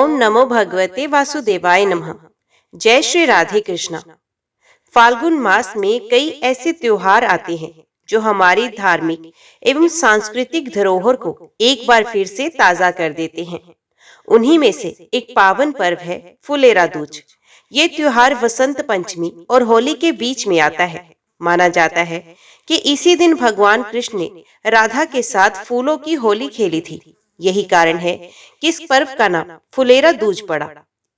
ओम नमो भगवते वासुदेवाय नमः। जय श्री राधे कृष्णा। फाल्गुन मास में कई ऐसे त्योहार आते हैं जो हमारी धार्मिक एवं सांस्कृतिक धरोहर को एक बार फिर से ताजा कर देते हैं। उन्हीं में से एक पावन पर्व है फुलेरा दूज। ये त्योहार वसंत पंचमी और होली के बीच में आता है। माना जाता है कि इसी दिन भगवान कृष्ण ने राधा के साथ फूलों की होली खेली थी। यही कारण है कि इस पर्व का नाम फुलेरा दूज पड़ा।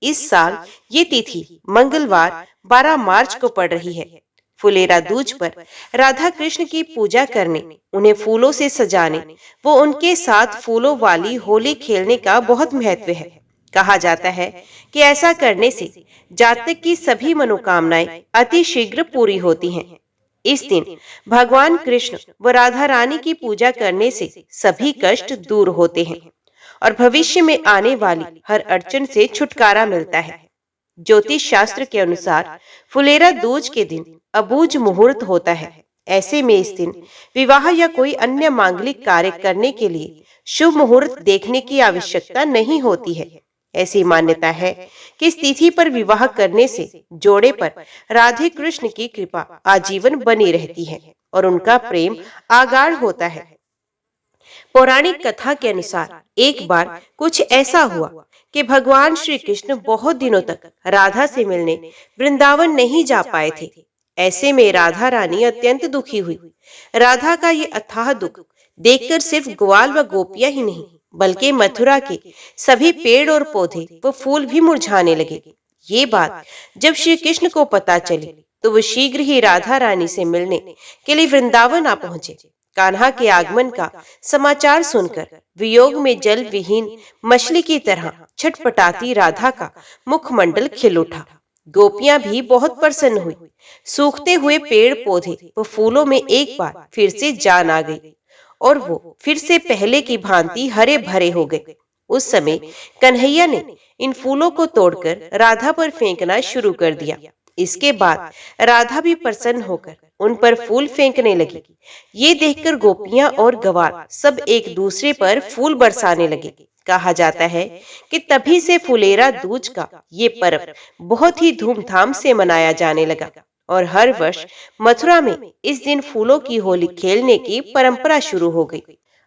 इस साल ये तिथि मंगलवार 12 मार्च को पड़ रही है। फुलेरा दूज पर राधा कृष्ण की पूजा करने, उन्हें फूलों से सजाने, वो उनके साथ फूलों वाली होली खेलने का बहुत महत्व है। कहा जाता है कि ऐसा करने से जातक की सभी मनोकामनाएं अति शीघ्र पूरी होती हैं। इस दिन भगवान कृष्ण व राधा रानी की पूजा करने से सभी कष्ट दूर होते हैं और भविष्य में आने वाली हर अड़चन से छुटकारा मिलता है। ज्योतिष शास्त्र के अनुसार फुलेरा दूज के दिन अबूझ मुहूर्त होता है। ऐसे में इस दिन विवाह या कोई अन्य मांगलिक कार्य करने के लिए शुभ मुहूर्त देखने की आवश्यकता नहीं होती है। ऐसी मान्यता है कि इस तिथि पर विवाह करने से जोड़े पर राधे कृष्ण की कृपा आजीवन बनी रहती है और उनका प्रेम आगाढ़ होता है। पौराणिक कथा के अनुसार एक बार कुछ ऐसा हुआ कि भगवान श्री कृष्ण बहुत दिनों तक राधा से मिलने वृंदावन नहीं जा पाए थे। ऐसे में राधा रानी अत्यंत दुखी हुई। राधा का ये अथाह दुख देखकर सिर्फ ग्वाल व गोपियां ही नहीं बल्कि मथुरा के सभी पेड़ और पौधे व फूल भी मुरझाने लगे। ये बात जब श्री कृष्ण को पता चली तो वो शीघ्र ही राधा रानी से मिलने के लिए वृंदावन आ पहुंचे। कान्हा के आगमन का समाचार सुनकर वियोग में जल विहीन मछली की तरह छटपटाती राधा का मुखमंडल खिल उठा। गोपियां भी बहुत प्रसन्न हुई। सूखते हुए पेड़ पौधे व फूलों में एक बार फिर से जान आ गई और वो फिर से पहले की भांति हरे भरे हो गए। उस समय कन्हैया ने इन फूलों को तोड़कर राधा पर फेंकना शुरू कर दिया। इसके बाद राधा भी प्रसन्न होकर उन पर फूल फेंकने लगी। ये देखकर गोपियां और गवार सब एक दूसरे पर फूल बरसाने लगे। कहा जाता है कि तभी से फुलेरा दूज का ये पर्व बहुत ही धूमधाम से मनाया जाने लगा और हर वर्ष मथुरा में इस दिन फूलों की होली खेलने की परंपरा शुरू हो गई।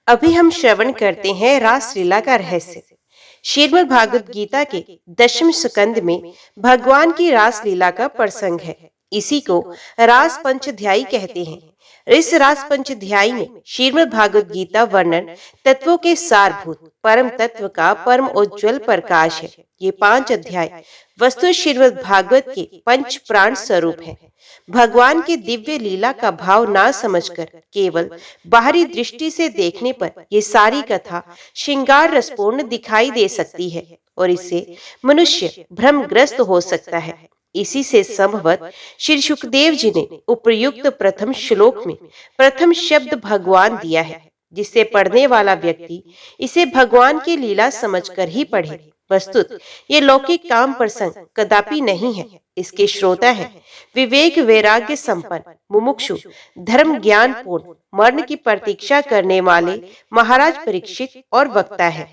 अभी हम श्रवण करते हैं रासलीला का रहस्य। श्रीमद् भागवत गीता के 10वें स्कंद में भगवान की रासलीला का प्रसंग है। इसी को रास पंचध्यायी कहते हैं। इस रास पंचध्यायी में श्रीमद् भागवत गीता वर्णन तत्वों के सारभूत परम तत्व का परम उज्ज्वल प्रकाश है। ये 5 अध्याय वस्तु श्रीमद् भागवत के पंच प्राण स्वरूप है। भगवान की दिव्य लीला का भाव ना समझकर केवल बाहरी दृष्टि से देखने पर ये सारी कथा श्रृंगार रसपूर्ण दिखाई दे सकती है और इससे मनुष्य भ्रमग्रस्त हो सकता है। इसी से संभवत श्री सुखदेव जी ने उपर्युक्त प्रथम श्लोक में प्रथम शब्द भगवान दिया है, जिससे पढ़ने वाला व्यक्ति इसे भगवान की लीला समझकर ही पढ़े। वस्तुत ये लौकिक काम प्रसंग कदापि नहीं है। इसके श्रोता है विवेक वैराग्य संपन्न मुमुक्षु धर्म ज्ञान पूर्ण मरण की प्रतीक्षा करने वाले महाराज परीक्षित और वक्ता है।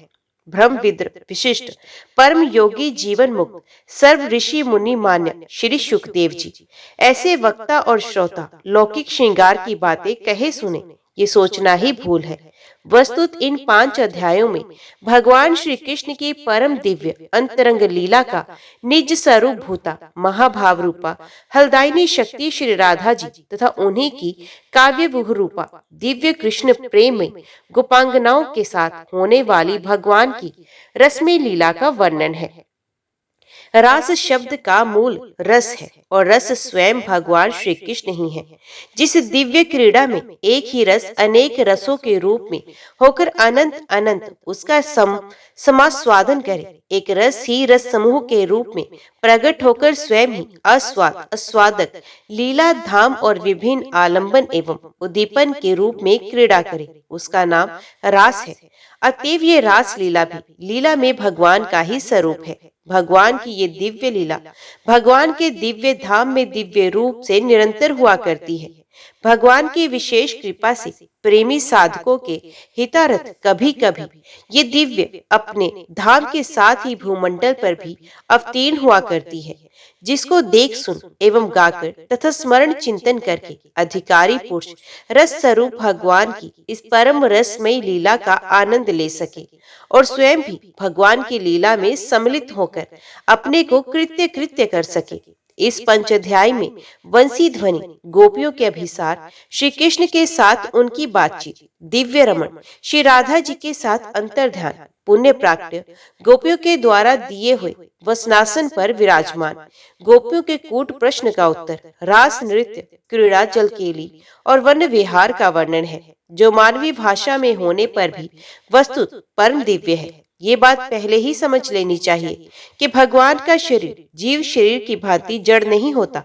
ब्रह्म विद्र विशिष्ट परम योगी जीवन मुक्त सर्व ऋषि मुनि मान्य श्री सुखदेव जी। ऐसे वक्ता और श्रोता लौकिक श्रृंगार की बातें कहे सुने ये सोचना ही भूल है। वस्तुत इन 5 अध्यायों में भगवान श्री कृष्ण की परम दिव्य अंतरंग लीला का निज स्वरूप भूता महाभाव रूपा हलदायिनी शक्ति श्री राधा जी तथा उन्हीं की काव्य रूपा दिव्य कृष्ण प्रेम में गोपांगनाओं के साथ होने वाली भगवान की रसमय लीला का वर्णन है। रास शब्द का मूल रस है और रस स्वयं भगवान श्री कृष्ण ही है। जिस दिव्य क्रीड़ा में एक ही रस अनेक रसों के रूप में होकर अनंत अनंत उसका समास्वादन करे, एक रस ही रस समूह के रूप में प्रकट होकर स्वयं ही अस्वाद अस्वादक लीला धाम और विभिन्न आलंबन एवं उद्दीपन के रूप में क्रीड़ा करे, उसका नाम रास है। अतएव ये रास लीला भी लीला में भगवान का ही स्वरूप है। भगवान की ये दिव्य लीला भगवान के दिव्य धाम में दिव्य रूप से निरंतर हुआ करती है। भगवान की विशेष कृपा से प्रेमी साधकों के हितार्थ कभी कभी ये दिव्य अपने धाम के साथ ही भूमंडल पर भी अवतीर्ण हुआ करती है, जिसको देख सुन एवं गाकर तथा स्मरण चिंतन करके अधिकारी पुरुष रस स्वरूप भगवान की इस परम रसमयी लीला का आनंद ले सके और स्वयं भी भगवान की लीला में सम्मिलित होकर अपने को कृत्य कृत्य कर सके। इस पंचाध्याय में वंशी ध्वनि, गोपियों के अभिसार, श्री कृष्ण के साथ उनकी बातचीत, दिव्य रमण, श्री राधा जी के साथ अंतर्ध्यान, पुण्य प्राक्ट्य, गोपियों के द्वारा दिए हुए वसनासन पर विराजमान, गोपियों के कूट प्रश्न का उत्तर, रास नृत्य, क्रीड़ा, जलकेली और वन विहार का वर्णन है, जो मानवीय भाषा में होने पर भी वस्तुत परम दिव्य है। ये बात पहले ही समझ लेनी चाहिए कि भगवान का शरीर जीव शरीर की भांति जड़ नहीं होता।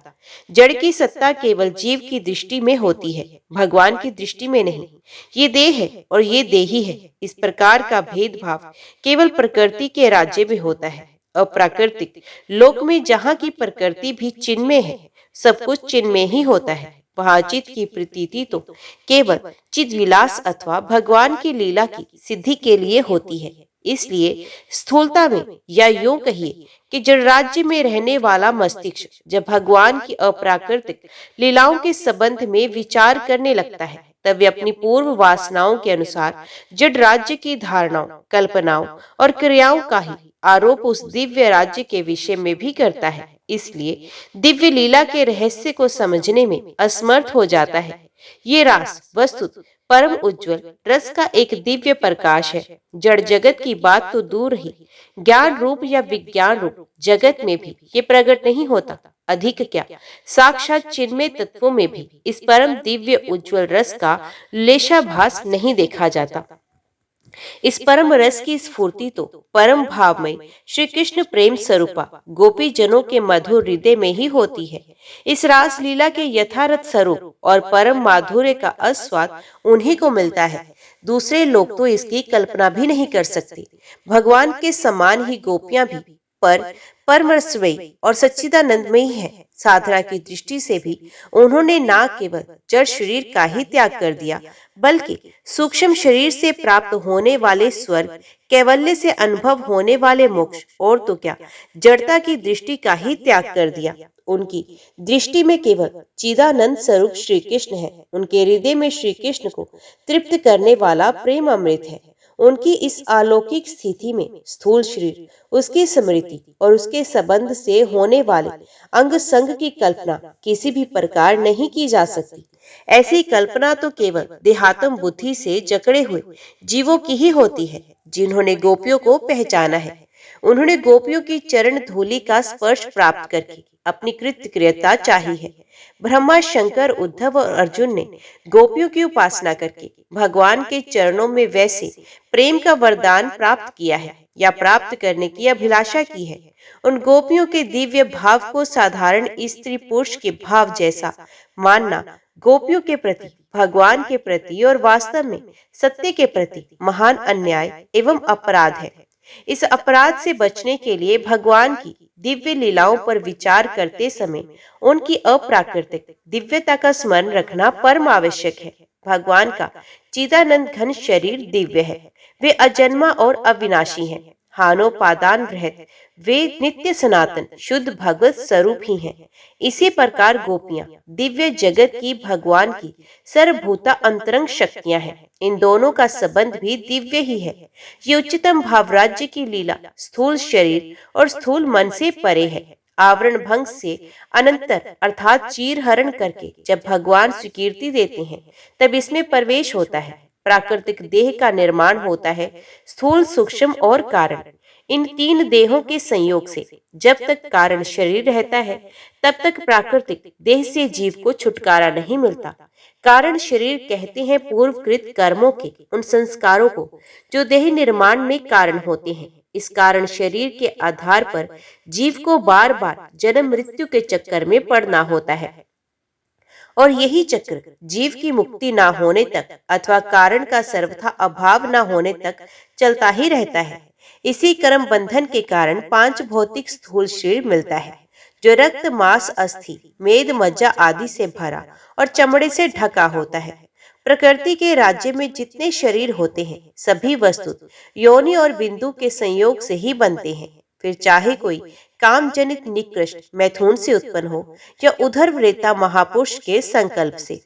जड़ की सत्ता केवल जीव की दृष्टि में होती है, भगवान की दृष्टि में नहीं। ये देह है और ये देही है। इस प्रकार का भेदभाव केवल प्रकृति के राज्य में होता है। अप्राकृतिक लोक में जहाँ की प्रकृति भी चिन्मय है, सब कुछ चिन्मय ही होता है। वहाँ चित्त की प्रतीति तो केवल चिद विलास अथवा भगवान की लीला की सिद्धि के लिए होती है। इसलिए स्थूलता में या यूं कहिए कि जड़ राज्य में रहने वाला मस्तिष्क जब भगवान की अप्राकृतिक लीलाओं के संबंध में विचार करने लगता है, तब वे अपनी पूर्व वासनाओं के अनुसार जड़ राज्य की धारणाओं, कल्पनाओं और क्रियाओं का ही आरोप उस दिव्य राज्य के विषय में भी करता है। इसलिए दिव्य लीला के रहस्य को समझने में असमर्थ हो जाता है। ये रास वस्तुत परम उज्ज्वल रस का एक दिव्य प्रकाश है। जड़ जगत की बात तो दूर ही, ज्ञान रूप या विज्ञान रूप जगत में भी ये प्रकट नहीं होता। अधिक क्या, साक्षात चिन्मय तत्वों में भी इस परम दिव्य उज्ज्वल रस का लेशाभास नहीं देखा जाता। इस परम रस की स्फूर्ति तो परम भावमय श्री कृष्ण प्रेम स्वरूपा गोपी जनों के मधुर हृदय में ही होती है। इस रास लीला के यथार्थ स्वरूप और परम माधुर्य का आस्वाद उन्हीं को मिलता है। दूसरे लोग तो इसकी कल्पना भी नहीं कर सकते। भगवान के समान ही गोपियां भी परमरसमयी और सच्चिदानंदमयी है। साधना की दृष्टि से भी उन्होंने न केवल जड़ शरीर का ही त्याग कर दिया, बल्कि सूक्ष्म शरीर से प्राप्त होने वाले स्वर्ग, कैवल्य से अनुभव होने वाले मोक्ष और तो क्या, जड़ता की दृष्टि का ही त्याग कर दिया। उनकी दृष्टि में केवल चिदानंद स्वरूप श्री कृष्ण है। उनके हृदय में श्री कृष्ण को तृप्त करने वाला प्रेम अमृत है। उनकी इस अलौकिक स्थिति में स्थूल शरीर, उसकी स्मृति और उसके संबंध से होने वाले अंग संग की कल्पना किसी भी प्रकार नहीं की जा सकती। ऐसी कल्पना तो केवल देहात्म बुद्धि से जकड़े हुए जीवों की ही होती है, जिन्होंने गोपियों को पहचाना है। उन्होंने गोपियों की चरण धूलि का स्पर्श प्राप्त करके अपनी कृतकृत्यता चाही है। ब्रह्मा, शंकर, उद्धव और अर्जुन ने गोपियों की उपासना करके भगवान के चरणों में वैसे प्रेम का वरदान प्राप्त किया है या प्राप्त करने की अभिलाषा की है। उन गोपियों के दिव्य भाव को साधारण स्त्री पुरुष के भाव जैसा मानना गोपियों के प्रति, भगवान के प्रति और वास्तव में सत्य के प्रति महान अन्याय एवं अपराध है। इस अपराध से बचने के लिए भगवान की दिव्य लीलाओं पर विचार करते समय उनकी अप्राकृतिक दिव्यता का स्मरण रखना परम आवश्यक है। भगवान का चिदानंद घन शरीर दिव्य है। वे अजन्मा और अविनाशी हैं, हानोपादान रहित। वे नित्य सनातन शुद्ध भगवत स्वरूप ही हैं। इसी प्रकार गोपियां दिव्य जगत की भगवान की सर्वभूता अंतरंग शक्तियां हैं। इन दोनों का संबंध भी दिव्य ही है। ये उच्चतम भाव राज्य की लीला स्थूल शरीर और स्थूल मन से परे है। आवरण भंग से अनंतर अर्थात चीर हरण करके जब भगवान स्वीकृति देते हैं, तब इसमें प्रवेश होता है। प्राकृतिक देह का निर्माण होता है, स्थूल, सूक्ष्म और कारण। इन तीन देहों के संयोग से जब तक कारण शरीर रहता है, तब तक प्राकृतिक देह से जीव को छुटकारा नहीं मिलता। कारण शरीर कहते हैं पूर्वकृत कर्मों के उन संस्कारों को जो देह निर्माण में कारण होते हैं। इस कारण शरीर के आधार पर जीव को बार बार जन्म मृत्यु के चक्कर में पड़ना होता है, और यही चक्र जीव की मुक्ति ना होने तक अथवा कारण का सर्वथा अभाव ना होने तक चलता ही रहता है। इसी कर्म बंधन के कारण पांच भौतिक स्थूल शरीर मिलता है, जो रक्त, मांस, अस्थि, मेद, मज्जा आदि से भरा और चमड़े से ढका होता है। प्रकृति के राज्य में जितने शरीर होते हैं, सभी वस्तु योनि और बिंदु के संयोग से ही बनते हैं। फिर चाहे कोई काम जनित निकृष्ट मैथुन से उत्पन्न हो या उधर वृता महापुरुष के संकल्प से।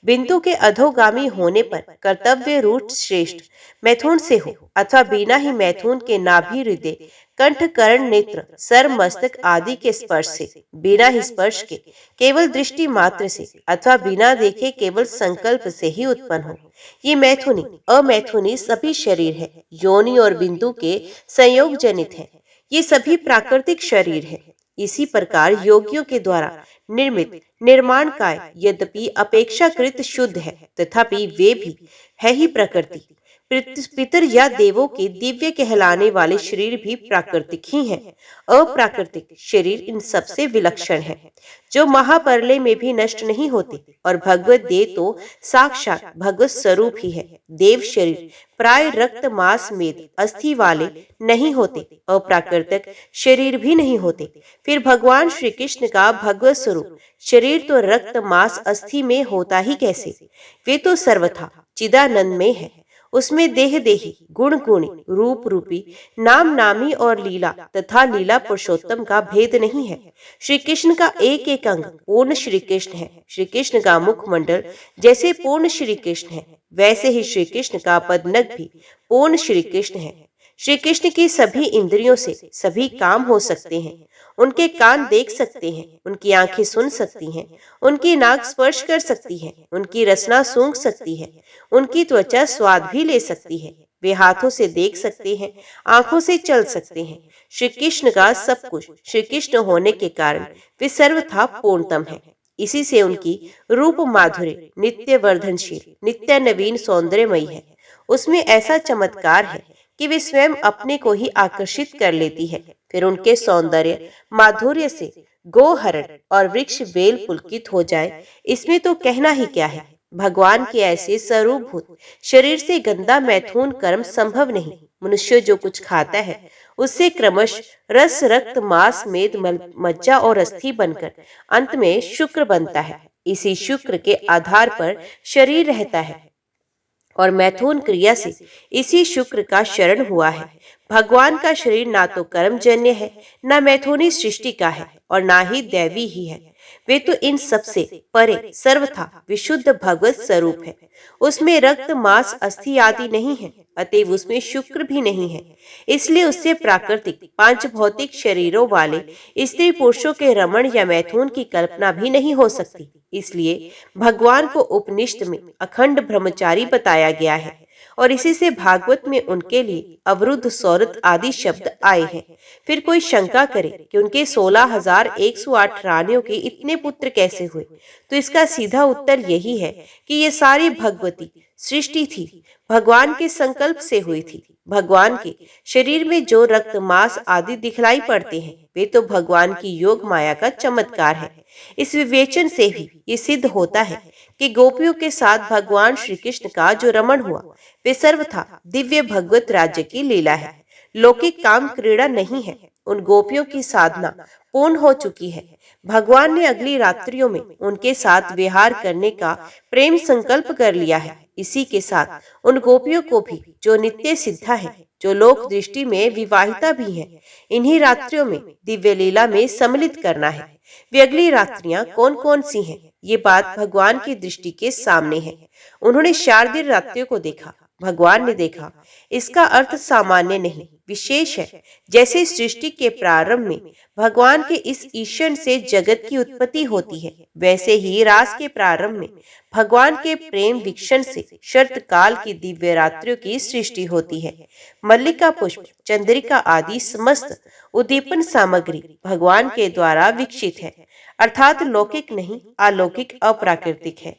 बिंदु के अधोगामी होने पर कर्तव्य रूट श्रेष्ठ मैथुन से हो अथवा बिना ही मैथुन के नाभि, हृदय, कंठ, कर्ण, नेत्र, सर, मस्तक आदि के स्पर्श से, बिना ही स्पर्श के केवल दृष्टि मात्र से अथवा बिना देखे केवल संकल्प से ही उत्पन्न हो, ये मैथुनी अमैथुनी सभी शरीर है, योनि और बिंदु के संयोग जनित है। ये सभी प्राकृतिक शरीर है। इसी प्रकार योगियों के द्वारा निर्मित निर्माण काय यद्यपि अपेक्षाकृत शुद्ध है, तथापि वे भी है ही प्रकृति। पितर या देवों के दिव्य कहलाने वाले शरीर भी प्राकृतिक ही हैं। अप्राकृतिक शरीर इन सबसे विलक्षण है, जो महाप्रलय में भी नष्ट नहीं होते, और भगवत देह तो साक्षात भगवत स्वरूप ही है। देव शरीर प्राय रक्त, मांस, मेद, अस्थि वाले नहीं होते, अप्राकृतिक शरीर भी नहीं होते। फिर भगवान श्री कृष्ण का भगवत स्वरूप शरीर तो रक्त, मांस, अस्थि में होता ही कैसे? वे तो सर्वथा चिदानंद में है। उसमें देह देही, गुण गुणी, रूप रूपी, नाम नामी और लीला तथा लीला पुरुषोत्तम का भेद नहीं है। श्री कृष्ण का एक एक अंग पूर्ण श्री कृष्ण है। श्री कृष्ण का मुखमंडल जैसे पूर्ण श्री कृष्ण है, वैसे ही श्री कृष्ण का पदनख भी पूर्ण श्री कृष्ण है। श्री कृष्ण की सभी इंद्रियों से सभी काम हो सकते हैं। उनके कान देख सकते हैं, उनकी आंखें सुन सकती हैं, उनकी नाक स्पर्श कर सकती है, उनकी रसना सूंघ सकती है, उनकी त्वचा स्वाद भी ले सकती है। वे हाथों से देख सकते हैं, आंखों से चल सकते हैं। श्री कृष्ण का सब कुछ श्री कृष्ण होने के कारण वे सर्वथा पूर्णतम है। इसी से उनकी रूप माधुर्य नित्य वर्धनशील, नित्य नवीन, सौंदर्यमयी है। उसमें ऐसा चमत्कार है कि वे स्वयं अपने को ही आकर्षित कर लेती है। फिर उनके सौंदर्य माधुर्य से गोहरण और वृक्ष बेल पुलकित हो जाए, इसमें तो कहना ही क्या है। भगवान के ऐसे स्वरूपभूत शरीर से गंदा मैथुन कर्म संभव नहीं। मनुष्य जो कुछ खाता है उससे क्रमश रस, रक्त, मांस, मेद, मज्जा और अस्थि बनकर अंत में शुक्र बनता है। इसी शुक्र के आधार पर शरीर रहता है और मैथुन क्रिया से इसी शुक्र का शरण हुआ है। भगवान का शरीर ना तो कर्मजन्य है, ना मैथुनी सृष्टि का है, और ना ही दैवी ही है। वे तो इन सबसे परे सर्वथा विशुद्ध भगवत स्वरूप है। उसमें रक्त, मांस, अस्थि आदि नहीं है, अतएव उसमें शुक्र भी नहीं है। इसलिए उससे प्राकृतिक पांच भौतिक शरीरों वाले स्त्री पुरुषों के रमण या मैथुन की कल्पना भी नहीं हो सकती। इसलिए भगवान को उपनिषद में अखंड ब्रह्मचारी बताया गया है, और इसी से भागवत में उनके लिए अवरुद्ध, सौरत आदि शब्द आए हैं। फिर कोई शंका करे कि उनके 16,108 रानियों के इतने पुत्र कैसे हुए, तो इसका सीधा उत्तर यही है कि ये सारी भगवती सृष्टि थी, भगवान के संकल्प से हुई थी। भगवान के शरीर में जो रक्त, मांस आदि दिखलाई पड़ते हैं, वे तो भगवान की योग माया का चमत्कार है। इस विवेचन से भी ये सिद्ध होता है कि गोपियों के साथ भगवान श्री कृष्ण का जो रमण हुआ, वे सर्वथा दिव्य भगवत राज्य की लीला है, लौकिक काम क्रीड़ा नहीं है। उन गोपियों की साधना पूर्ण हो चुकी है। भगवान ने अगली रात्रियों में उनके साथ विहार करने का प्रेम संकल्प कर लिया है। इसी के साथ उन गोपियों को भी जो नित्य सिद्धा है, जो लोक दृष्टि में विवाहिता भी है, इन्हीं रात्रियों में दिव्य लीला में सम्मिलित करना है। वे अगली रात्रियां कौन कौन सी हैं, ये बात भगवान की दृष्टि के सामने है। उन्होंने शारदीय रात्रियों को देखा, भगवान ने देखा। इसका अर्थ सामान्य नहीं, विशेष है। जैसे सृष्टि के प्रारंभ में भगवान के इस ईशन से जगत की उत्पत्ति होती है, वैसे ही रास के प्रारंभ में भगवान के प्रेम वीक्षण से शरत काल की दिव्य रात्रियों की सृष्टि होती है। मल्लिका पुष्प, चंद्रिका आदि समस्त उद्दीपन सामग्री भगवान के द्वारा विकसित है, अर्थात लौकिक नहीं, अलौकिक, अप्राकृतिक है।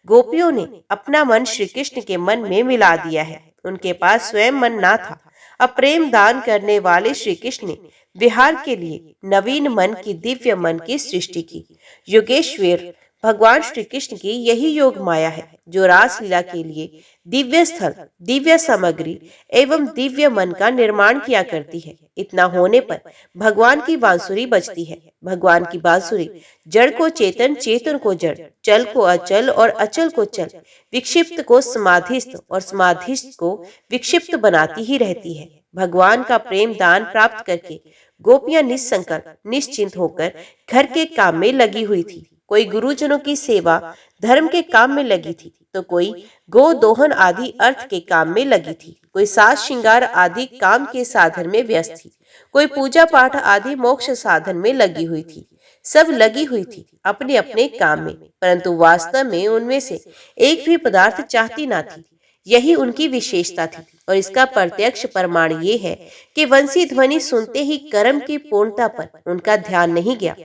गोपियों ने अपना मन श्री कृष्ण के मन में मिला दिया है। उनके पास स्वयं मन ना था। अब प्रेम दान करने वाले श्री कृष्ण ने विहार के लिए नवीन मन की, दिव्य मन की सृष्टि की। योगेश्वर भगवान श्री कृष्ण की यही योग माया है जो रास लीला के लिए दिव्य स्थल, दिव्य सामग्री एवं दिव्य मन का निर्माण किया करती है। इतना होने पर भगवान की बांसुरी बजती है। भगवान की बांसुरी जड़ को चेतन, चेतन को जड़, चल को अचल और अचल को चल, विक्षिप्त को समाधिस्थ और समाधिस्थ को विक्षिप्त बनाती ही रहती है। भगवान का प्रेम दान प्राप्त करके गोपियां निसंकल्प निश्चिंत होकर घर के काम में लगी हुई थी। कोई गुरुजनों की सेवा धर्म के काम में लगी थी, तो कोई गो दोहन आदि अर्थ के काम में लगी थी, कोई साज श्रृंगार आदि काम के साधन में व्यस्त थी, कोई पूजा पाठ आदि मोक्ष साधन में लगी हुई थी। सब लगी हुई थी अपने अपने काम में, परंतु वास्तव में उनमें से एक भी पदार्थ चाहती ना थी। यही उनकी विशेषता थी और इसका प्रत्यक्ष प्रमाण ये है कि वंशी ध्वनि सुनते ही कर्म की पूर्णता पर उनका ध्यान नहीं गया।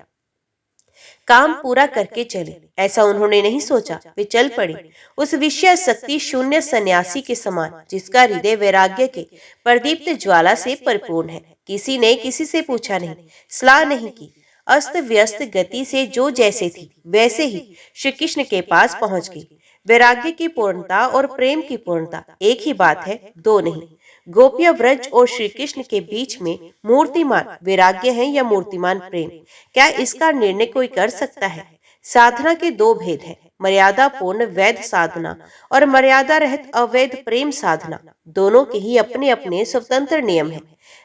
काम पूरा करके चले ऐसा उन्होंने नहीं सोचा। वे चल पड़े उस विषय शक्ति शून्य सन्यासी के समान जिसका हृदय वैराग्य के प्रदीप्त ज्वाला से परिपूर्ण है। किसी ने किसी से पूछा नहीं, सलाह नहीं की, अस्त व्यस्त गति से जो जैसे थी वैसे ही श्री कृष्ण के पास पहुंच गई। वैराग्य की पूर्णता और प्रेम की पूर्णता एक ही बात है, दो नहीं। गोपिया व्रज और श्री कृष्ण के बीच में मूर्तिमान वैराग्य है या मूर्तिमान प्रेम, क्या इसका निर्णय कोई कर सकता है? साधना के दो भेद हैं, मर्यादा पूर्ण वैध साधना और मर्यादा रहित अवैध प्रेम साधना। दोनों के ही अपने अपने स्वतंत्र नियम हैं।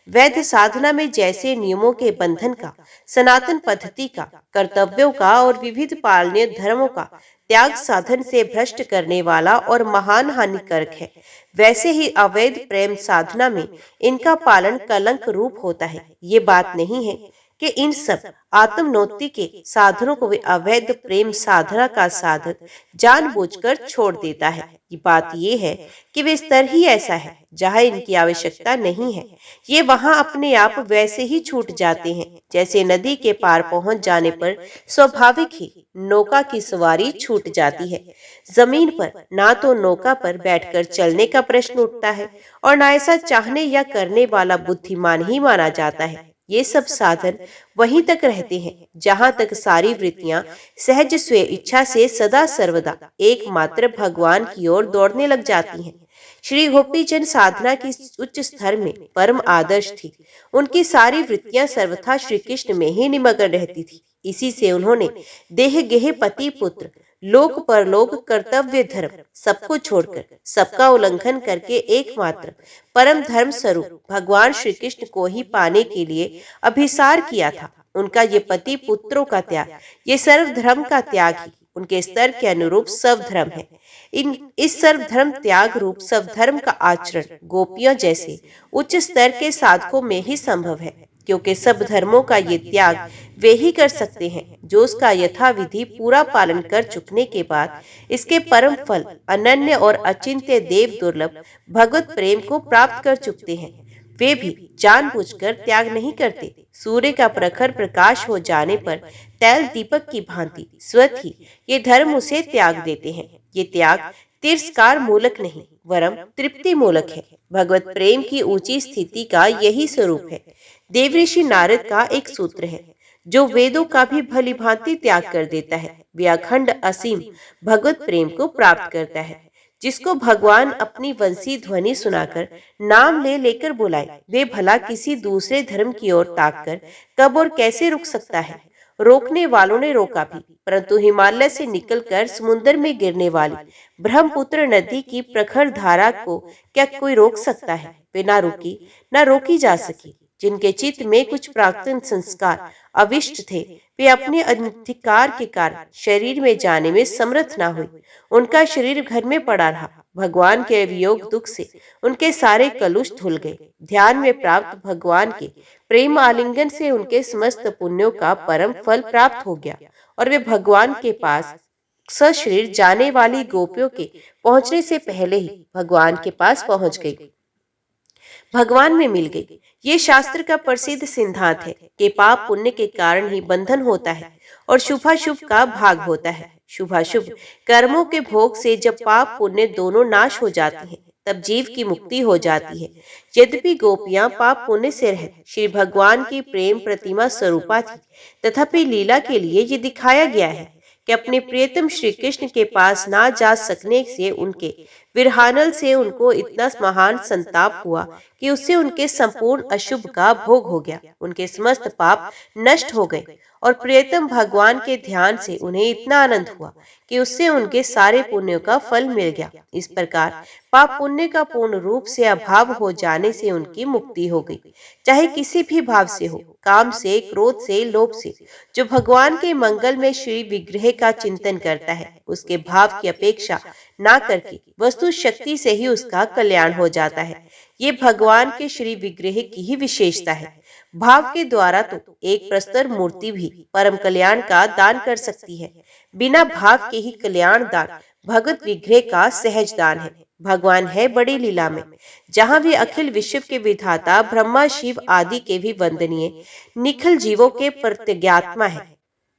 वैध साधना में जैसे नियमों के बंधन का, सनातन पद्धति का, कर्तव्यों का और विविध पालनीय धर्मों का त्याग साधन से भ्रष्ट करने वाला और महान हानिकारक है, वैसे ही अवैध प्रेम साधना में इनका पालन कलंक रूप होता है। ये बात नहीं है कि इन सब आत्मनोक्ति के साधनों को वे अवैध प्रेम साधना का साधक जानबूझकर छोड़ देता है। ये बात ये है कि वे स्तर ही ऐसा है जहाँ इनकी आवश्यकता नहीं है। ये वहाँ अपने आप वैसे ही छूट जाते हैं जैसे नदी के पार पहुंच जाने पर स्वाभाविक ही नौका की सवारी छूट जाती है। जमीन पर ना तो नौका पर बैठकर चलने का प्रश्न उठता है और ना ऐसा चाहने या करने वाला बुद्धिमान ही माना जाता है। ये सब साधन वहीं तक रहते हैं जहां तक सारी वृत्तियां सहज स्वे इच्छा से सदा सर्वदा एकमात्र भगवान की ओर दौड़ने लग जाती हैं। श्री गोपीचंद साधना की उच्च स्तर में परम आदर्श थी। उनकी सारी वृत्तियां सर्वथा श्री कृष्ण में ही निमग्न रहती थी। इसी से उन्होंने देह गेह पति पुत्र लोक परलोक कर्तव्य धर्म सबको छोड़कर सबका उल्लंघन करके एकमात्र परम धर्म स्वरूप भगवान श्री कृष्ण को ही पाने के लिए अभिसार किया था। उनका ये पति पुत्रों का त्याग, ये सर्वधर्म का त्याग ही उनके स्तर के अनुरूप सर्वधर्म है। इस सर्वधर्म त्याग रूप सर्वधर्म का आचरण गोपियों जैसे उच्च स्तर के साधकों में ही संभव है, क्योंकि सब धर्मों का ये त्याग वे ही कर सकते हैं जो उसका यथाविधि पूरा पालन कर चुकने के बाद इसके परम फल अनन्य और अचिंत्य देव दुर्लभ भगवत प्रेम को प्राप्त कर चुकते हैं। वे भी जानबूझकर त्याग नहीं करते। सूर्य का प्रखर प्रकाश हो जाने पर तैल दीपक की भांति स्वतः ही ये धर्म उसे त्याग देते हैं। ये त्याग तिरस्कार मूलक नहीं वरम तृप्ति मूलक है। भगवत प्रेम की ऊंची स्थिति का यही स्वरूप है। देवऋषि नारद का एक सूत्र है, जो वेदों का भी भली भांति त्याग कर देता है वे अखंड असीम भगवत प्रेम को प्राप्त करता है। जिसको भगवान अपनी वंशी ध्वनि सुनाकर नाम ले लेकर बुलाए, वे भला किसी दूसरे धर्म की ओर ताककर कब और कैसे रुक सकता है? रोकने वालों ने रोका भी, परंतु हिमालय से निकलकर समुद्र में गिरने वाली ब्रह्मपुत्र नदी की प्रखर धारा को क्या कोई रोक सकता है? वे ना रुकी न रोकी जा सकी। जिनके चित्त में कुछ प्राक्तन संस्कार अविष्ट थे, वे अपने अधिकार के कारण शरीर में जाने में समर्थ न हुए। उनका शरीर घर में पड़ा रहा। भगवान के वियोग दुख से उनके सारे कलुष धुल गए। ध्यान में प्राप्त भगवान के प्रेम आलिंगन से उनके समस्त पुण्यों का परम फल प्राप्त हो गया और वे भगवान के पास सशरीर जाने वाली गोपियों के पहुंचने से पहले ही भगवान के पास पहुंच गई, भगवान में मिल गई। ये शास्त्र का प्रसिद्ध सिद्धांत है कि पाप पुण्य के कारण ही बंधन होता है और शुभाशुभ का भाग होता है। शुभाशुभ कर्मों के भोग से जब पाप पुण्य दोनों नाश हो जाते हैं, तब जीव की मुक्ति हो जाती है। यद्यपि गोपियां पाप पुण्य से रहित श्री भगवान की प्रेम प्रतिमा स्वरूपा थी, तथापि लीला के लिए ये दिखाया गया है कि अपने प्रियतम श्री कृष्ण के पास ना जा सकने से उनके विरहानल से उनको इतना महान संताप हुआ कि उससे उनके संपूर्ण अशुभ का भोग हो गया। उनके समस्त पाप नष्ट हो गए और प्रियतम भगवान के ध्यान से उन्हें इतना आनंद हुआ कि उससे उनके सारे पुण्यों का फल मिल गया। इस प्रकार पाप पुण्य का पूर्ण रूप से अभाव हो जाने से उनकी मुक्ति हो गई। चाहे किसी भी भाव से हो, काम से, क्रोध से, लोभ से, जो भगवान के मंगल में श्री विग्रह का चिंतन करता है, उसके भाव की अपेक्षा ना करके वस्तु शक्ति से ही उसका कल्याण हो जाता है। ये भगवान के श्री विग्रह की ही विशेषता है। भाव के द्वारा तो एक प्रस्तर मूर्ति भी परम कल्याण का दान कर सकती है। बिना भाव के ही कल्याण दान भगवत विग्रह का सहज दान है। भगवान है बड़ी लीला में, जहाँ वे अखिल विश्व के विधाता ब्रह्मा शिव आदि के भी वंदनीय निखिल जीवों के प्रतिज्ञात्मा है,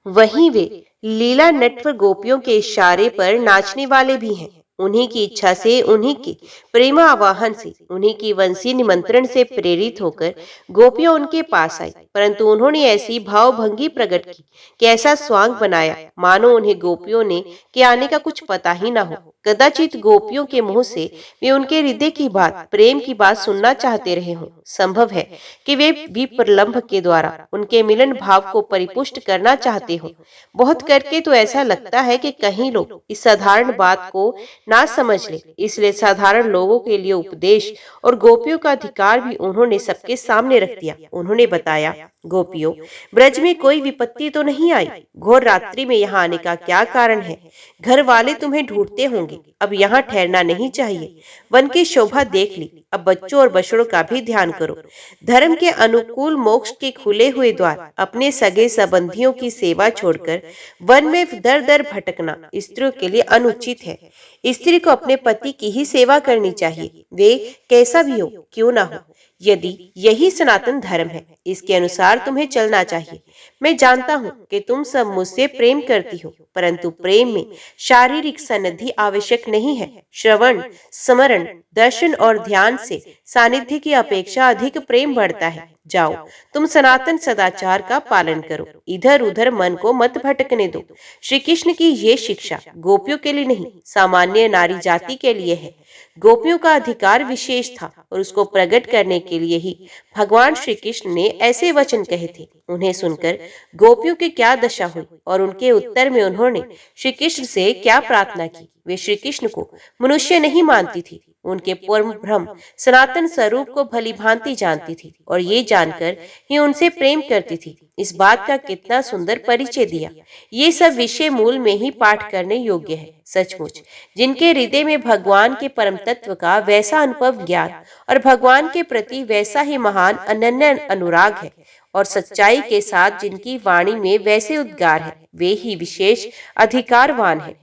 वहीं वे लीला नटवर गोपियों के इशारे पर नाचने वाले भी हैं। उन्हीं की इच्छा से, उन्हीं के प्रेम आवाहन से, उन्हीं की वंशी निमंत्रण से प्रेरित होकर गोपियां उनके पास आई, परंतु उन्होंने ऐसी भावभंगी प्रकट की कि ऐसा स्वांग बनाया मानो उन्हें गोपियों ने के आने का कुछ पता ही न हो। कदाचित गोपियों के मुंह से वे उनके हृदय की बात, प्रेम की बात सुनना चाहते रहे हों। संभव है कि वे भी प्रलंब के द्वारा उनके मिलन भाव को परिपुष्ट करना चाहते हो। बहुत करके तो ऐसा लगता है कि कहीं लोग इस साधारण बात को ना समझ ले, इसलिए साधारण लोगों के लिए उपदेश और गोपियों का अधिकार भी उन्होंने सबके सामने रख दिया। उन्होंने बताया, गोपियों, ब्रज में कोई विपत्ति तो नहीं आई? घोर रात्रि में यहाँ आने का क्या कारण है? घर वाले तुम्हें ढूंढते होंगे, अब यहाँ ठहरना नहीं चाहिए। वन की शोभा देख ली, अब बच्चों और बछड़ों का भी ध्यान करो। धर्म के अनुकूल मोक्ष के खुले हुए द्वार, अपने सगे संबंधियों की सेवा छोड़कर वन में दर दर भटकना स्त्रियों के लिए अनुचित है। स्त्री को अपने पति की ही सेवा करनी चाहिए, वे कैसा भी हो, क्यों ना हो। यदि यही सनातन धर्म है, इसके अनुसार तुम्हें चलना चाहिए। मैं जानता हूँ कि तुम सब मुझसे प्रेम करती हो, परंतु प्रेम में शारीरिक सन्निधि आवश्यक नहीं है। श्रवण, स्मरण, दर्शन और ध्यान से सानिध्य की अपेक्षा अधिक प्रेम बढ़ता है। जाओ, तुम सनातन सदाचार का पालन करो, इधर उधर मन को मत भटकने दो। श्री कृष्ण की ये शिक्षा गोपियों के लिए नहीं, सामान्य नारी जाति के लिए है। गोपियों का अधिकार विशेष था और उसको प्रकट करने के लिए ही भगवान श्री कृष्ण ने ऐसे वचन कहे थे। उन्हें सुनकर गोपियों की क्या दशा हुई और उनके उत्तर में उन्होंने श्री कृष्ण से क्या प्रार्थना की। वे श्री कृष्ण को मनुष्य नहीं मानती थी, उनके परम ब्रह्म सनातन स्वरूप को भली भांति जानती थी और ये जानकर ही उनसे प्रेम करती थी। इस बात का कितना सुंदर परिचय दिया। ये सब विषय मूल में ही पाठ करने योग्य है। सचमुच जिनके हृदय में भगवान के परम तत्व का वैसा अनुभव, ज्ञान और भगवान के प्रति वैसा ही महान अनन्य अनुराग है और सच्चाई के साथ जिनकी वाणी में वैसे उद्गार है, वे ही विशेष अधिकारवान है।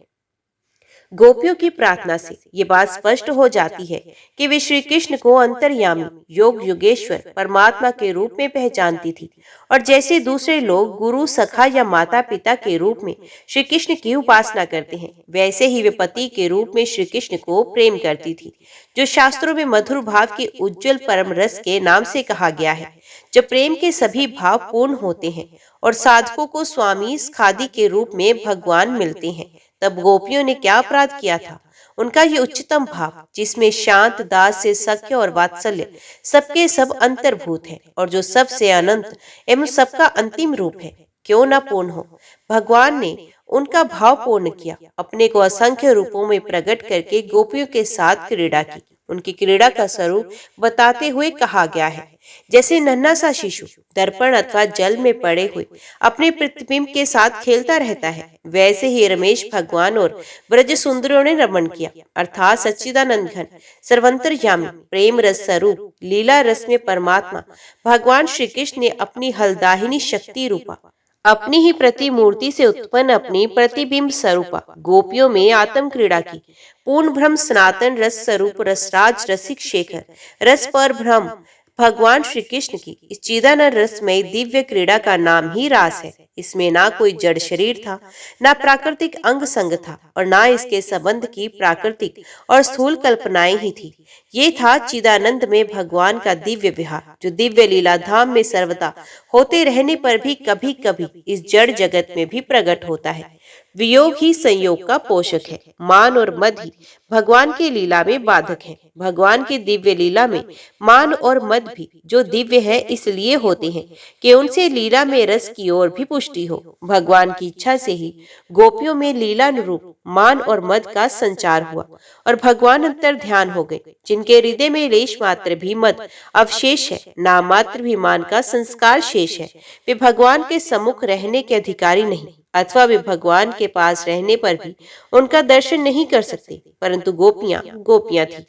गोपियों की प्रार्थना से ये बात स्पष्ट हो जाती है कि वे श्री कृष्ण को अंतर्यामी, योग योगेश्वर परमात्मा के रूप में पहचानती थी और जैसे दूसरे लोग गुरु, सखा या माता पिता के रूप में श्री कृष्ण की उपासना करते हैं, वैसे ही वे पति के रूप में श्री कृष्ण को प्रेम करती थी, जो शास्त्रों में मधुर भाव के उज्जवल परम रस के नाम से कहा गया है। जब प्रेम के सभी भाव पूर्ण होते हैं और साधकों को स्वामी खादी के रूप में भगवान मिलते हैं, तब गोपियों ने क्या अपराध किया था? उनका ये उच्चतम भाव, जिसमें शांत, दास से सख्य और वात्सल्य सबके सब अंतर्भूत है और जो सबसे अनंत एवं सबका अंतिम रूप है, क्यों न पूर्ण हो। भगवान ने उनका भाव पूर्ण किया, अपने को असंख्य रूपों में प्रकट करके गोपियों के साथ क्रीड़ा की। उनकी क्रीड़ा का स्वरूप बताते हुए कहा गया है, जैसे नन्हा सा शिशु दर्पण अथवा जल में पड़े हुए अपने प्रतिबिंब के साथ खेलता रहता है, वैसे ही रमेश भगवान और ब्रज सुंदरों ने रमण किया, अर्थात सच्चिदानंद घन सर्वंतर्यामी प्रेम रस स्वरूप लीला रस में परमात्मा भगवान श्री कृष्ण ने अपनी हलदाहिनी शक्ति रूपा, अपनी ही प्रतिमूर्ति से उत्पन्न अपनी प्रतिबिंब स्वरूपा गोपियों में आत्म क्रीड़ा की। पूर्ण ब्रह्म सनातन रस स्वरूप रसराज रसिक शेखर रस पर ब्रह्म भगवान श्री कृष्ण की इस चिदानंद रसमय दिव्य क्रीड़ा का नाम ही रास है। इसमें ना कोई जड़ शरीर था, ना प्राकृतिक अंग संग था और ना इसके संबंध की प्राकृतिक और स्थूल कल्पनाएं ही थी। ये था चिदानंद में भगवान का दिव्य विहार, जो दिव्य लीला धाम में सर्वदा होते रहने पर भी कभी कभी इस जड़ जगत में भी प्रकट होता है। वियोग ही संयोग का पोषक है। मान और मद ही भगवान की लीला में बाधक है। भगवान की दिव्य लीला में मान और मद भी जो दिव्य है इसलिए होते हैं कि उनसे लीला में रस की ओर भी पुष्टि हो। भगवान की इच्छा से ही गोपियों में लीलानुरूप मान और मद का संचार हुआ और भगवान अंतर ध्यान हो गए। जिनके हृदय में लेश मात्र भी मद अवशेष है, नाम मात्र भी मान का संस्कार शेष है, वे भगवान के सम्मुख रहने के अधिकारी नहीं, अथवा वे भगवान के पास रहने पर भी उनका दर्शन नहीं कर सकते। परंतु गोपियां गोपियां थी,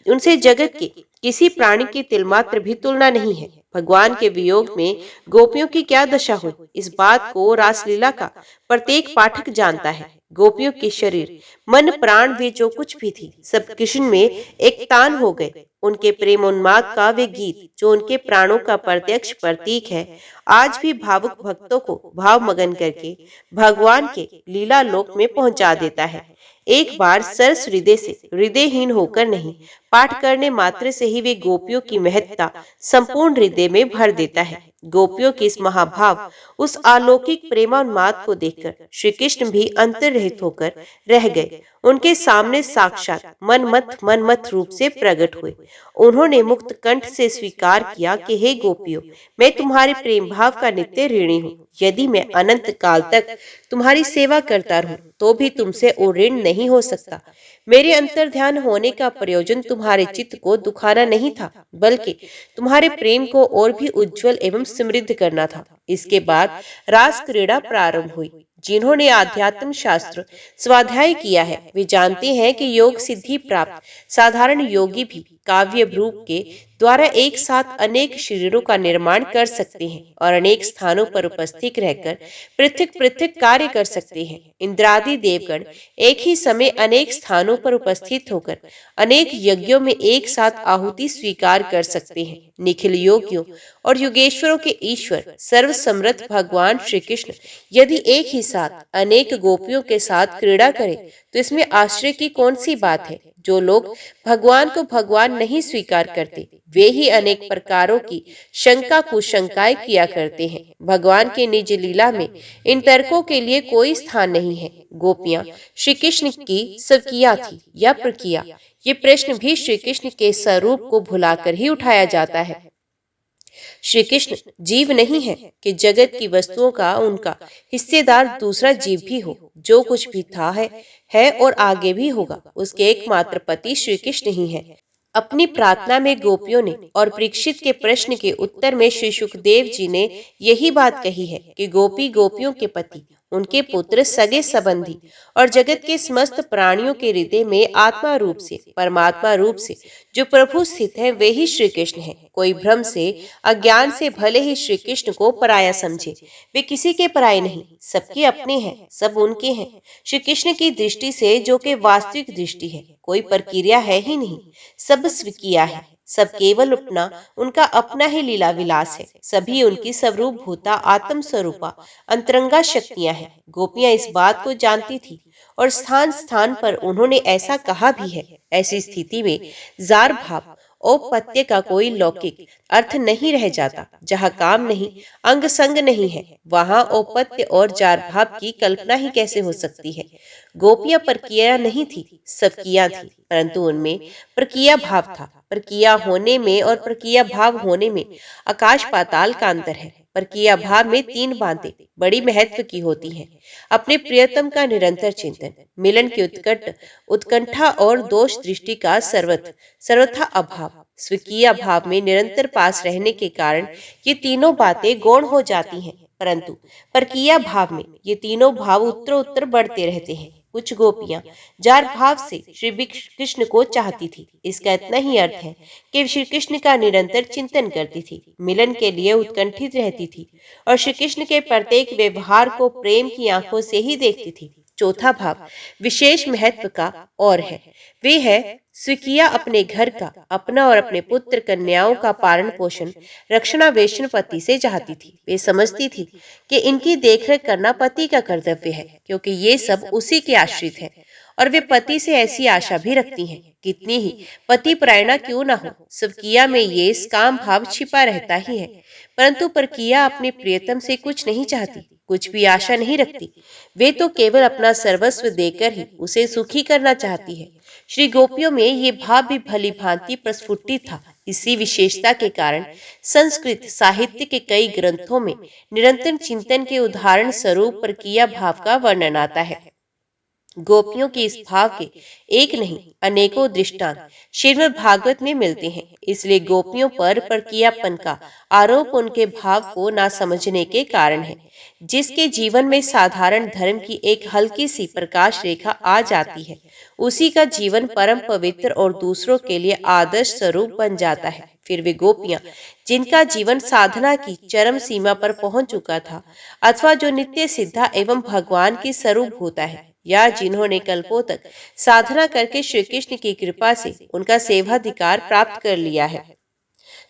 उनसे जगत के किसी प्राणी की तिलमात्र भी तुलना नहीं है। भगवान के वियोग में गोपियों की क्या दशा हुई, इस बात को रासलीला का प्रत्येक पाठक जानता है। गोपियों के शरीर, मन, प्राण वे जो कुछ भी थी सब कृष्ण में एक तान हो गए। उनके प्रेम उन्माद का वे गीत जो उनके प्राणों का प्रत्यक्ष प्रतीक है, आज भी भावुक भक्तों को भाव मगन करके भगवान के लीला लोक में पहुंचा देता है। एक बार सरस हृदय से हृदयहीन होकर नहीं, पाठ करने मात्र से ही वे गोपियों की महत्ता संपूर्ण हृदय में भर देता है। गोपियों के इस महाभाव, उस अलौकिक प्रेमान्माद को देखकर श्री कृष्ण भी अंतर्रहित होकर रह गए। उनके सामने साक्षात मनमथ रूप से प्रकट हुए। उन्होंने मुक्त कंठ से स्वीकार किया कि हे गोपियों, मैं तुम्हारे प्रेम भाव का नित्य ऋणी हूँ। यदि मैं अनंत काल तक तुम्हारी सेवा करता रहूं तो भी तुमसे वो ऋण नहीं हो सकता। मेरे अंतर ध्यान होने का प्रयोजन तुम्हारे चित्त को दुखाना नहीं था, बल्कि तुम्हारे प्रेम को और भी उज्जवल एवं समृद्ध करना था। इसके बाद रास क्रीड़ा प्रारंभ हुई। जिन्होंने आध्यात्म शास्त्र स्वाध्याय किया है वे जानते हैं कि योग सिद्धि प्राप्त साधारण योगी भी काव्य रूप के द्वारा एक साथ अनेक शरीरों का निर्माण कर सकते हैं और अनेक स्थानों पर उपस्थित रहकर पृथक पृथक कार्य कर सकते हैं। इंद्रादि देवगण एक ही समय अनेक स्थानों पर उपस्थित होकर अनेक यज्ञों में एक साथ आहुति स्वीकार कर सकते हैं। निखिल योगियों और युगेश्वरों के ईश्वर सर्वसमर्थ भगवान श्री कृष्ण यदि एक ही साथ अनेक गोपियों के साथ क्रीड़ा करें तो इसमें आश्चर्य की कौन सी बात है। जो लोग भगवान को भगवान नहीं स्वीकार करते वे ही अनेक प्रकारों की शंका कुशंकाएं किया करते हैं। भगवान के निज लीला में इन तर्कों के लिए कोई स्थान नहीं है। गोपियां श्री कृष्ण की सकिया थी या प्रकिया, ये प्रश्न भी श्री कृष्ण के स्वरूप को भुलाकर ही उठाया जाता है। श्री कृष्ण जीव नहीं है कि जगत की वस्तुओं का उनका हिस्सेदार दूसरा जीव भी हो। जो कुछ भी था है और आगे भी होगा, उसके एकमात्र पति श्री कृष्ण ही है। अपनी प्रार्थना में गोपियों ने और परीक्षित के प्रश्न के उत्तर में श्री सुखदेव जी ने यही बात कही है कि गोपी गोपियों के पति, उनके पुत्र, सगे संबंधी और जगत के समस्त प्राणियों के हृदय में आत्मा रूप से, परमात्मा रूप से जो प्रभु स्थित है वे ही श्री कृष्ण है। कोई भ्रम से, अज्ञान से भले ही श्री कृष्ण को पराया समझे, वे किसी के पराये नहीं, सबके अपने हैं, सब उनके हैं। श्री कृष्ण की दृष्टि से, जो कि वास्तविक दृष्टि है, कोई प्रक्रिया है ही नहीं, सब स्वीकिया है। सब केवल अपना, उनका अपना ही लीला विलास है। सभी उनकी स्वरूप भूता आत्म स्वरूपा अंतरंगा शक्तियां हैं। गोपियां इस बात को जानती थी और स्थान स्थान पर उन्होंने ऐसा कहा भी है। ऐसी स्थिति में जार भाव औपत्य का कोई लौकिक अर्थ नहीं रह जाता। जहाँ काम नहीं, अंग संग नहीं है, वहाँ औपत्य और जार भाव की कल्पना ही कैसे हो सकती है। गोपियां प्रक्रिया नहीं थी, सबकिया थी, परंतु उनमें प्रक्रिया भाव था। प्रक्रिया होने में और प्रक्रिया भाव होने में आकाश पाताल का अंतर है। प्रक्रिया भाव में तीन बातें बड़ी महत्व की होती हैं: अपने प्रियतम का निरंतर चिंतन, मिलन की उत्कंठा और दोष दृष्टि का सर्वथा अभाव। स्वकीय भाव में निरंतर पास रहने के कारण ये तीनों बातें गौण हो जाती हैं, परंतु प्रक्रिया भाव में ये तीनों भाव उत्तर बढ़ते रहते हैं। कुछ गोपियां जार भाव से श्री कृष्ण को चाहती थी। इसका इतना ही अर्थ है कि श्री कृष्ण का निरंतर चिंतन करती थी, मिलन के लिए उत्कंठित रहती थी और श्री कृष्ण के प्रत्येक व्यवहार को प्रेम की आंखों से ही देखती थी। चौथा भाव विशेष महत्व का और है, वे है स्वीकिया अपने घर का, अपना और अपने पुत्र कन्याओं का पालन पोषण रक्षणावेक्षण पति से चाहती थी। वे समझती थी कि इनकी देखरेख करना पति का कर्तव्य है, क्योंकि ये सब उसी के आश्रित हैं और वे पति से ऐसी आशा भी रखती हैं। कितनी ही पति प्रायणा क्यों न हो, स्वकीया में ये काम भाव छिपा रहता ही है। परंतु परकिया अपने प्रियतम से कुछ नहीं चाहती, कुछ भी आशा नहीं रखती। वे तो केवल अपना सर्वस्व देकर ही उसे सुखी करना चाहती है। श्री गोपियों में ये भाव भी भली भांति प्रस्फुटित था। इसी विशेषता के कारण संस्कृत साहित्य के कई ग्रंथों में निरंतर चिंतन के उदाहरण स्वरूप परकीय भाव का वर्णन आता है। गोपियों के इस भाव के एक नहीं अनेकों दृष्टांत श्रीमद् भागवत में मिलते हैं। इसलिए गोपियों पर परकीयपन का आरोप उनके भाव को ना समझने के कारण है। जिसके जीवन में साधारण धर्म की एक हल्की सी प्रकाश रेखा आ जाती है, उसी का जीवन परम पवित्र और दूसरों के लिए आदर्श स्वरूप बन जाता है। फिर वे गोपियां जिनका जीवन साधना की चरम सीमा पर पहुंच चुका था, अथवा जो नित्य सिद्धा एवं भगवान की स्वरूप होता है, या जिन्होंने कल्पों तक साधना करके श्री कृष्ण की कृपा से उनका सेवाधिकार प्राप्त कर लिया है,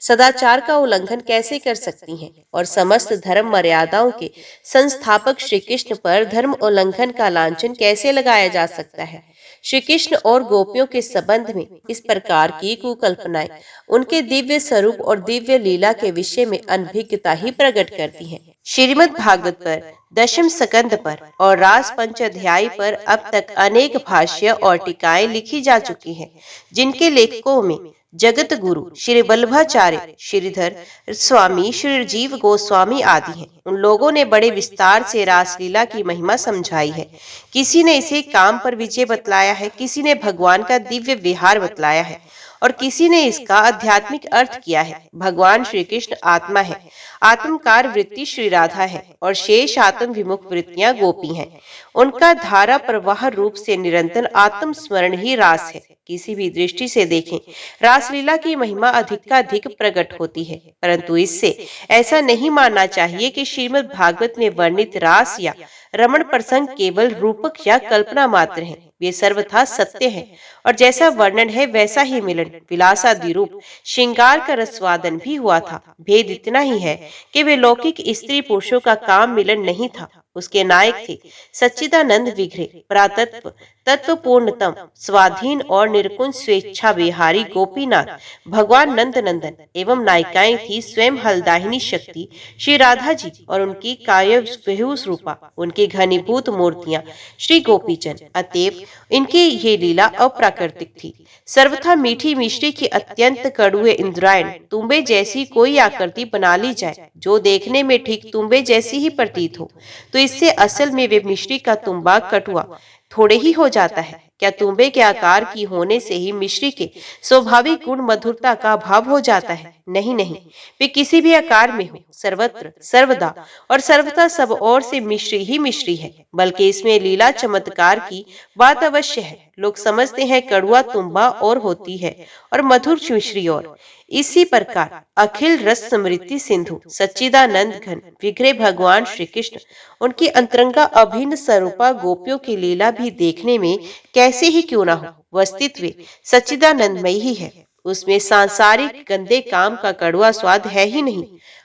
सदाचार का उल्लंघन कैसे कर सकती हैं और समस्त धर्म मर्यादाओं के संस्थापक श्री कृष्ण पर धर्म उल्लंघन का लांछन कैसे लगाया जा सकता है। श्री कृष्ण और गोपियों के संबंध में इस प्रकार की कुकल्पनाएं उनके दिव्य स्वरूप और दिव्य लीला के विषय में अनभिज्ञता ही प्रकट करती हैं। श्रीमद् भागवत पर, दशम स्कंद पर और रास पंच अध्याय पर अब तक अनेक भाष्य और टीकाएं लिखी जा चुकी हैं, जिनके लेखकों में जगत गुरु श्री वल्लभाचार्य, श्रीधर स्वामी, श्री जीव गोस्वामी आदि हैं। उन लोगों ने बड़े विस्तार से रासलीला की महिमा समझाई है। किसी ने इसे काम पर विजय बतलाया है, किसी ने भगवान का दिव्य विहार बतलाया है और किसी ने इसका आध्यात्मिक अर्थ किया है। भगवान श्री कृष्ण आत्मा है, आत्मकार वृत्ति श्री राधा है और शेष आत्म विमुख वृत्तियां गोपी हैं। उनका धारा प्रवाह रूप से निरंतर आत्म स्मरण ही रास है। किसी भी दृष्टि से देखें, रासलीला की महिमा अधिकाधिक प्रकट होती है, परंतु इससे ऐसा नहीं मानना चाहिए कि श्रीमद् भागवत में वर्णित रास या रमण प्रसंग केवल रूपक या कल्पना मात्र है। वे सर्वथा सत्य है और जैसा वर्णन है वैसा ही मिलन, विलासादि रूप श्रृंगार का रसवादन भी हुआ था। भेद इतना ही है कि वे लौकिक स्त्री पुरुषों का काम मिलन नहीं था। उसके नायक थे सच्चिदानंद विग्रह, परातत्व, तत्व पूर्णतम, स्वाधीन और निर्कुंज स्वेच्छा विहारी गोपीनाथ भगवान नंद नंदन एवं नायिकाएं थी स्वयं हलदाहिनी शक्ति श्री राधा जी और उनकी काव्य विभूष रूपा, उनकी घनीभूत मूर्तियां श्री गोपीचंद। अतएव इनकी ये लीला अप्राकृतिक थी। सर्वथा मीठी मिश्री की अत्यंत कड़ुए इंद्रायण तुम्बे जैसी कोई आकृति बना ली जाए जो देखने में ठीक तुम्बे जैसी ही प्रतीत हो, तो इससे असल में वे मिश्री का तुम्बा कटुआ थोड़े ही हो जाता है। क्या तुम्बे के आकार की होने से ही मिश्री के स्वाभाविक गुण मधुरता का अभाव हो जाता है? नहीं नहीं, वे किसी भी आकार में हो, सर्वत्र सर्वदा और सर्वथा सब ओर से मिश्री ही मिश्री है। बल्कि इसमें लीला चमत्कार की बात अवश्य है। लोग समझते हैं कड़ुआ तुम्बा और होती है और मधुर मिश्री और। इसी प्रकार अखिल रस समृद्धि सिंधु सच्चिदानंद घन विग्रह भगवान श्री कृष्ण, उनकी अंतरंगा अभिन्न स्वरूपा गोपियों की लीला भी देखने में कैसे ही क्यों ना हो, वस्तुतः सच्चिदानंदमय ही है। उसमें सांसारिक गंदे काम का कड़वा स्वाद है ही नहीं।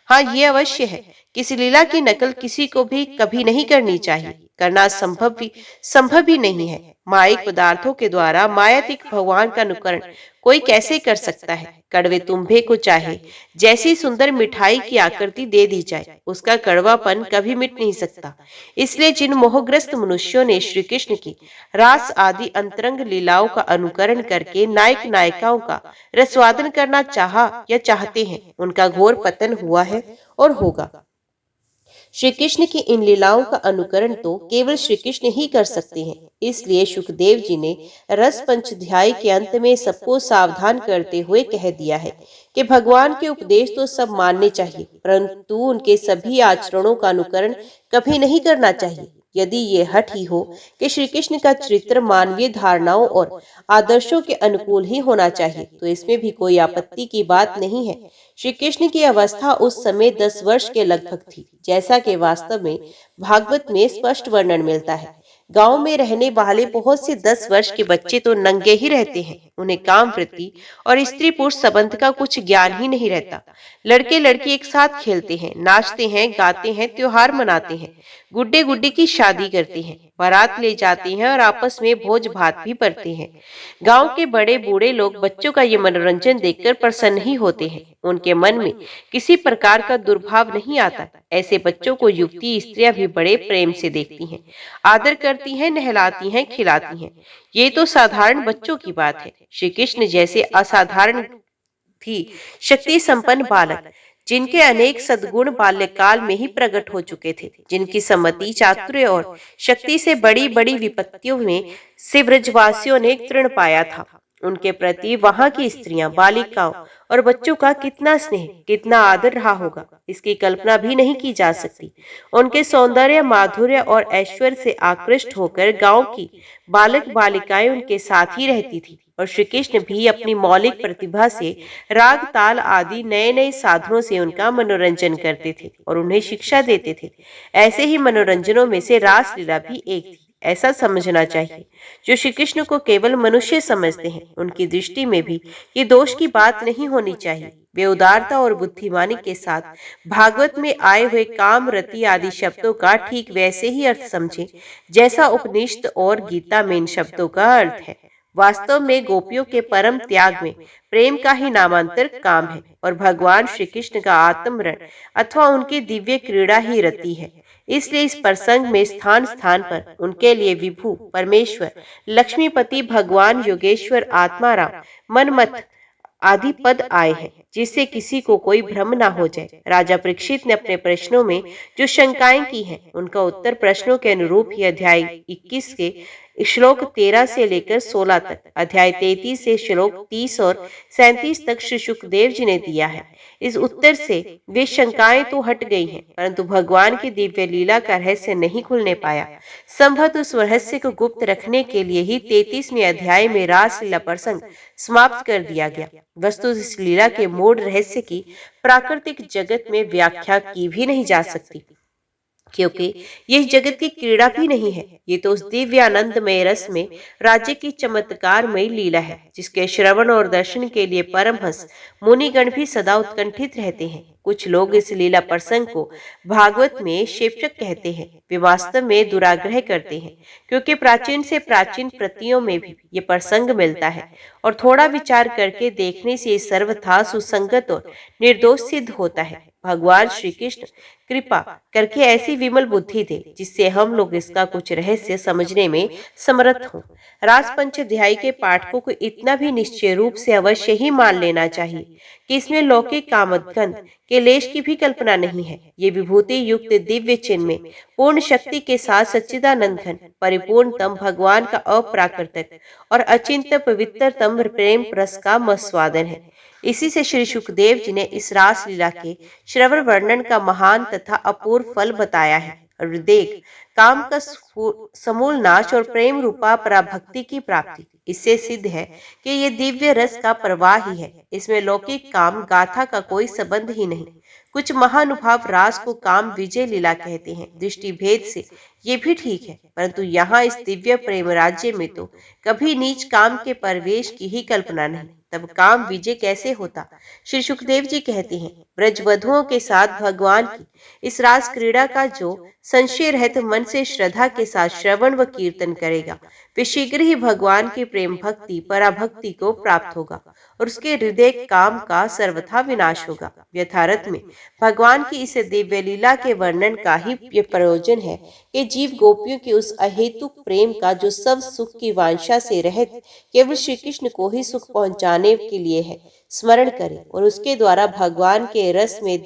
हाँ, ये अवश्य है, किसी लीला की नकल किसी को भी कभी नहीं करनी चाहिए। करना संभव भी नहीं है। मायिक पदार्थों के द्वारा मायातिक भगवान का अनुकरण कोई कैसे कर सकता है? कड़वे तुम्भे को चाहे जैसी सुंदर मिठाई की आकृति दे दी जाए, उसका कड़वापन कभी मिट नहीं सकता। इसलिए जिन मोहग्रस्त मनुष्यों ने श्री कृष्ण की रास आदि अंतरंग लीलाओं का अनुकरण करके नायक नायिकाओं का रसवादन करना चाहा या चाहते हैं, उनका घोर पतन हुआ है और होगा। श्री कृष्ण की इन लीलाओं का अनुकरण तो केवल श्री कृष्ण ही कर सकते हैं। इसलिए सुखदेव जी ने रस पंचाध्याय के अंत में सबको सावधान करते हुए कह दिया है कि भगवान के उपदेश तो सब मानने चाहिए, परंतु उनके सभी आचरणों का अनुकरण कभी नहीं करना चाहिए। यदि ये हठ ही हो कि श्री कृष्ण का चरित्र मानवीय धारणाओं और आदर्शों के अनुकूल ही होना चाहिए, तो इसमें भी कोई आपत्ति की बात नहीं है। श्री कृष्ण की अवस्था उस समय 10 वर्ष के लगभग थी, जैसा कि वास्तव में भागवत में स्पष्ट वर्णन मिलता है। गांव में रहने वाले बहुत से 10 वर्ष के बच्चे तो नंगे ही रहते हैं। उन्हें काम वृत्ति और स्त्री पुरुष संबंध का कुछ ज्ञान ही नहीं रहता। लड़के लड़की एक साथ खेलते हैं, नाचते हैं, गाते हैं, त्योहार मनाते हैं, गुड्डे गुड्डी की शादी करते हैं। बारात ले जाते हैं और आपस में भोज भात भी करते हैं। गांव के बड़े बूढ़े लोग बच्चों का ये मनोरंजन देखकर प्रसन्न ही होते हैं। उनके मन में किसी प्रकार का दुर्भाव नहीं आता। ऐसे बच्चों को युवती स्त्रियां भी बड़े प्रेम से देखती हैं, आदर करती हैं, नहलाती हैं, खिलाती हैं। ये तो साधारण बच्चों की बात है। श्री कृष्ण जैसे असाधारण भी शक्ति संपन्न बालक, जिनके अनेक सद्गुण बाल्यकाल में ही प्रकट हो चुके थे, जिनकी सम्मति, चातुर्य और शक्ति से बड़ी बड़ी विपत्तियों में से ब्रजवासियों ने तृण पाया था, उनके प्रति वहां की स्त्रियां, बालिकाओं और बच्चों का कितना स्नेह, कितना आदर रहा होगा, इसकी कल्पना भी नहीं की जा सकती। उनके सौंदर्य, माधुर्य और ऐश्वर्य से आकृष्ट होकर गांव की बालक बालिकाएं उनके साथ ही रहती थी और श्री कृष्ण भी अपनी मौलिक प्रतिभा से राग, ताल आदि नए नए साधनों से उनका मनोरंजन करते थे और उन्हें शिक्षा देते थे। ऐसे ही मनोरंजनों में से रास लीला भी एक थी। ऐसा समझना चाहिए। जो श्री कृष्ण को केवल मनुष्य समझते हैं, उनकी दृष्टि में भी ये दोष की बात नहीं होनी चाहिए। वे उदारता और बुद्धिमानी के साथ भागवत में आए हुए काम, रति आदि शब्दों का ठीक वैसे ही अर्थ समझे जैसा उपनिषद और गीता में इन शब्दों का अर्थ है। वास्तव में गोपियों के परम त्याग में प्रेम का ही नामांतर काम है और भगवान श्री कृष्ण का आत्मरण अथवा उनकी दिव्य क्रीड़ा ही रति है। इसलिए इस प्रसंग में स्थान स्थान पर उनके लिए विभु, परमेश्वर, लक्ष्मीपति, भगवान, योगेश्वर, आत्माराम, मनमथ आदि पद आए हैं, जिससे किसी को कोई भ्रम ना हो जाए। राजा परीक्षित ने अपने प्रश्नों में जो शंकाएं की हैं, उनका उत्तर प्रश्नों के अनुरूप ही अध्याय 21 के श्लोक 13 से लेकर 16 तक, अध्याय 33 से श्लोक 30 और 37 तक श्री सुखदेव जी ने दिया है। इस उत्तर से वे शंकाएं तो हट गई हैं, परंतु भगवान की दिव्य लीला का रहस्य नहीं खुलने पाया। संभवतः उस रहस्य को गुप्त रखने के लिए ही 33वें अध्याय में रास लीला प्रसंग समाप्त कर दिया गया। वस्तु इस लीला के मूल रहस्य की प्राकृतिक जगत में व्याख्या की भी नहीं जा सकती, क्योंकि यह जगत की क्रीड़ा भी नहीं है। ये तो उस दिव्य आनंदमय रस में राज्य की चमत्कारमय लीला है, जिसके श्रवण और दर्शन के लिए परमहंस मुनिगण भी सदा उत्कंठित रहते हैं। कुछ लोग इस लीला प्रसंग को भागवत में शेषक कहते हैं। वे वास्तव में दुराग्रह करते हैं, क्योंकि प्राचीन से प्राचीन प्रतियों में भी ये प्रसंग मिलता है और थोड़ा विचार करके देखने से सर्वथा सुसंगत और निर्दोष सिद्ध होता है। भगवान श्री कृष्ण कृपा करके ऐसी विमल बुद्धि दे, जिससे हम लोग इसका कुछ रहस्य समझने में समर्थ हों। रास पंचाध्याय के पाठकों को इतना भी निश्चय रूप से अवश्य ही मान लेना चाहिए कि इसमें लौकिक कामोद्गंध के लेश की भी कल्पना नहीं है। ये विभूति युक्त दिव्य चिन्ह में पूर्ण शक्ति के साथ सच्चिदानंद घन परिपूर्णतम भगवान का अप्राकृतिक और अचिंत्य पवित्रतम प्रेम रस का मस्वादन है। इसी से श्री सुखदेव जी ने इस रास लीला के श्रवण वर्णन का महान तथा अपूर्व फल बताया है। और देख, काम का समूल नाश और प्रेम रूपा पराभक्ति की प्राप्ति, इससे सिद्ध है कि ये दिव्य रस का प्रवाह ही है। इसमें लौकिक काम गाथा का कोई संबंध ही नहीं। कुछ महानुभाव रास को काम विजय लीला कहते हैं। दृष्टि भेद से ये भी ठीक है, परंतु यहाँ इस दिव्य प्रेम राज्य में तो कभी नीच काम के प्रवेश की ही कल्पना नहीं। तब काम विजय कैसे होता? श्री सुखदेव जी कहते हैं, ब्रजवधुओं के साथ भगवान की इस रास क्रीड़ा का जो संशय रहित मन से श्रद्धा के साथ श्रवण व कीर्तन करेगा, वे शीघ्र ही भगवान की प्रेम भक्ति, पराभक्ति को प्राप्त होगा और उसके हृदय काम का सर्वथा विनाश होगा। यथार्थ में भगवान की इस दिव्य लीला के वर्णन का ही ये प्रयोजन है कि जीव गोपियों के उस अहेतुक प्रेम का, जो सब सुख की वांछा से रहित केवल श्री कृष्ण को ही सुख पहुंचाने के लिए है, स्मरण करे और उसके द्वारा भगवान के रस में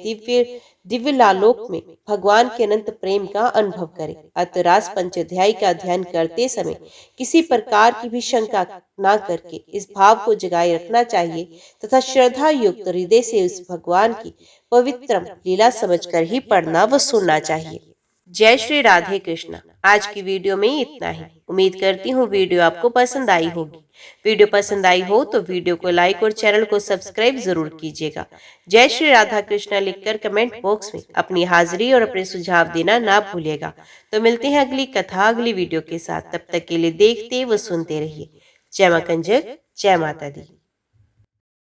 दिव्य लालोक में भगवान के अनंत प्रेम का अनुभव करे। अतः रास पंचाध्याय का अध्ययन करते समय किसी प्रकार की भी शंका न करके इस भाव को जगाए रखना चाहिए तथा श्रद्धा युक्त हृदय से उस भगवान की पवित्रम लीला समझकर ही पढ़ना व सुनना चाहिए। जय श्री राधे कृष्णा। आज की वीडियो में इतना ही। उम्मीद करती हूँ वीडियो आपको पसंद आई होगी। वीडियो पसंद आई हो तो वीडियो को लाइक और चैनल को सब्सक्राइब जरूर कीजिएगा। जय श्री राधा कृष्णा लिखकर कमेंट बॉक्स में अपनी हाजिरी और अपने सुझाव देना ना भूलिएगा। तो मिलते हैं अगली कथा अगली वीडियो के साथ। तब तक के लिए देखते व सुनते रहिए। जय मां कंजक, जय माता दी।